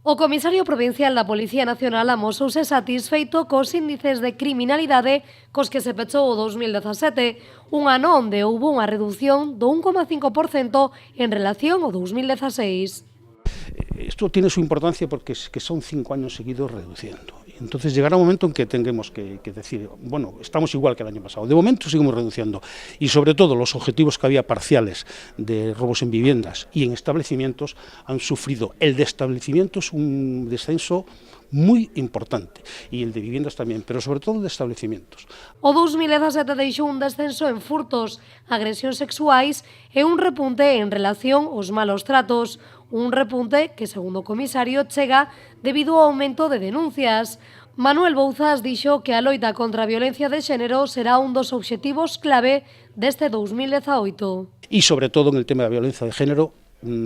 O comisario provincial da Policía Nacional amosouse satisfeito cos índices de criminalidade cos que se pechou o 2017, un ano onde houbo unha reducción do 1,5% en relación ao 2016. Esto tiene su importancia porque es que son 5 años seguidos reduciendo. Entonces llegará un momento en que tengamos que decir, bueno, estamos igual que el año pasado. De momento seguimos reduciendo y sobre todo los objetivos que había parciales de robos en viviendas y en establecimientos han sufrido. El de establecimientos un descenso moi importante e el de viviendas tamén, pero sobre todo de establecimientos. O 2017 deixou un descenso en furtos, agresións sexuais e un repunte en relación aos malos tratos, un repunte que, segundo o comisario, chega debido ao aumento de denuncias. Manuel Bouzas dixo que a loita contra a violencia de xénero será un dos obxectivos clave deste 2018. Y sobre todo en el tema de la violencia de género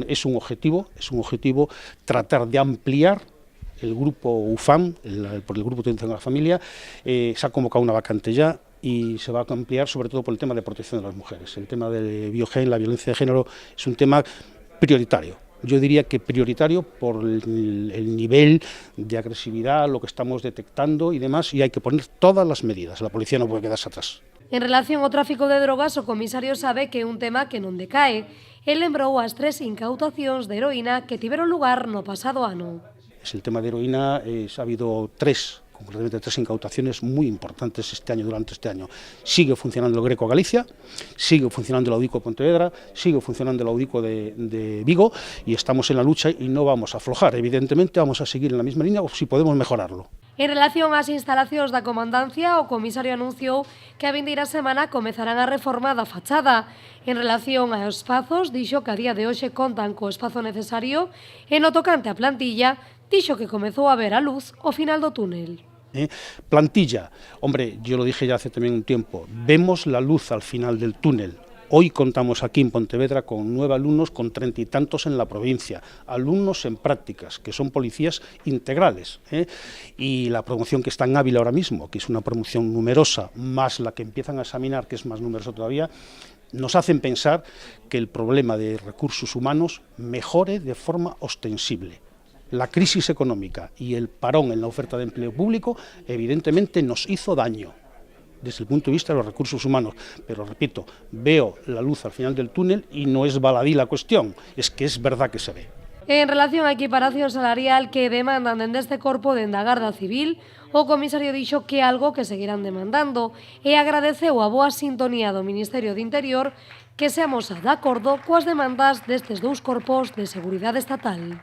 es un objetivo tratar de ampliar el grupo UFAM, por el Grupo de Atención a la Familia. Se ha convocado una vacante ya y se va a ampliar sobre todo por el tema de protección de las mujeres. El tema de biogen, la violencia de género, es un tema prioritario. Yo diría que prioritario por el nivel de agresividad, lo que estamos detectando y demás, y hay que poner todas las medidas. La policía no puede quedarse atrás. En relación ao tráfico de drogas, o comisario sabe que é un tema que non decae. El lembrou as 3 incautacións de heroína que tiveron lugar no pasado ano. Es el tema de heroína, ha habido concretamente tres incautaciones muy importantes durante este año. Sigue funcionando el Greco Galicia, sigue funcionando el Audico de Pontevedra, sigue funcionando el Audico de Vigo y estamos en la lucha y no vamos a aflojar. Evidentemente vamos a seguir en la misma línea o si podemos mejorarlo. En relación ás instalacións da comandancia, o comisario anunciou que a vindeira semana comezarán a reforma da fachada. En relación aos espazos, dixo que a día de hoxe contan co espazo necesario e no tocante á plantilla, dixo que comezou a ver a luz ao final do túnel. Plantilla, hombre, yo lo dije ya hace también un tiempo, vemos la luz al final del túnel. Hoy contamos aquí en Pontevedra con 9 alumnos, con 30 y tantos en la provincia, alumnos en prácticas, que son policías integrales. Y la promoción que está en Ávila ahora mismo, que es una promoción numerosa, más la que empiezan a examinar, que es más numerosa todavía, nos hacen pensar que el problema de recursos humanos mejore de forma ostensible. La crisis económica y el parón en la oferta de empleo público evidentemente nos hizo daño desde el punto de vista de los recursos humanos, pero repito, veo la luz al final del túnel y no es baladí la cuestión, es que es verdad que se ve. En relación á equiparación salarial que demandan dende este corpo dende a Garda Civil, o comisario dixo que é algo que seguirán demandando e agradeceu a boa sintonía do Ministerio de Interior que seamos de acordo coas demandas destes dous corpos de seguridade estatal.